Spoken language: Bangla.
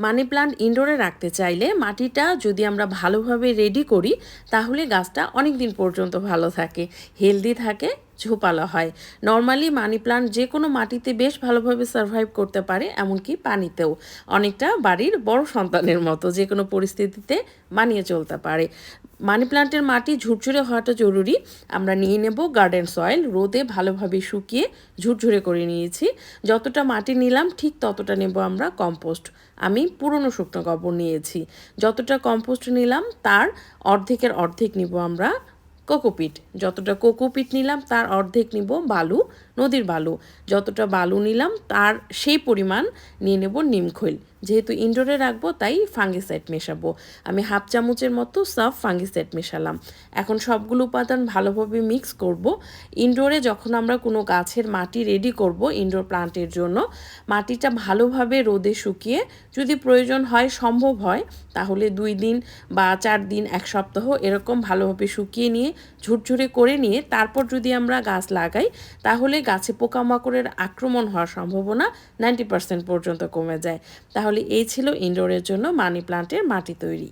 মানি প্লান্ট ইনডোরে রাখতে চাইলে মাটিটা যদি আমরা ভালোভাবে রেডি করি তাহলে গাছটা অনেক দিন পর্যন্ত ভালো থাকে, হেলদি থাকে, ঝোপালো হয়। নর্মালি মানি প্লান্ট যে কোনো মাটিতে বেশ ভালোভাবে সার্ভাইভ করতে পারে, এমনকি পানিতেও। অনেকটা বাড়ির বড় সন্তানের মতো যে কোনো পরিস্থিতিতে মানিয়ে চলতে পারে। মানি প্লান্টের মাটি ঝুরঝুরে হওয়াটা জরুরি। আমরা নিয়ে নেব গার্ডেন সয়েল, রোদে ভালোভাবে শুকিয়ে ঝুরঝুরে করে নিয়েছি। যতটা মাটি নিলাম ঠিক ততটা নেব আমরা কম্পোস্ট। আমি পুরনো শুকনো গোবর নিয়েছি। যতটা কম্পোস্ট নিলাম তার অর্ধেকের অর্ধেক নিব আমরা কোকোপিট। যতটা কোকোপিট নিলাম তার অর্ধেক নিব বালু, নদীর বালু। যতটা বালু নিলাম তার সেই পরিমাণ নিয়ে নেব নিমখৈল। যেহেতু ইনডোরে রাখবো তাই ফাঙ্গিসাইড মেশাবো। আমি হাফ চামচের মতো সাফ ফাঙ্গিসাইড মেশালাম। এখন সবগুলো উপাদান ভালোভাবে মিক্স করব। ইনডোরে যখন আমরা কোনো গাছের মাটি রেডি করব ইনডোর প্লান্টের জন্য, মাটিটা ভালোভাবে রোদে শুকিয়ে যদি প্রয়োজন হয়, সম্ভব হয়, তাহলে 2 দিন বা 4 দিন, 1 সপ্তাহ এরকম ভালোভাবে শুকিয়ে নিয়ে ঝুরঝুরে করে নিয়ে তারপর যদি আমরা গাছ লাগাই তাহলে গাছে পোকামাকড়ের আক্রমণ হওয়ার সম্ভাবনা 90% পর্যন্ত কমে যায়। তাহলে এই ছিল ইনডোরের জন্য মানি প্লান্টের মাটি তৈরি।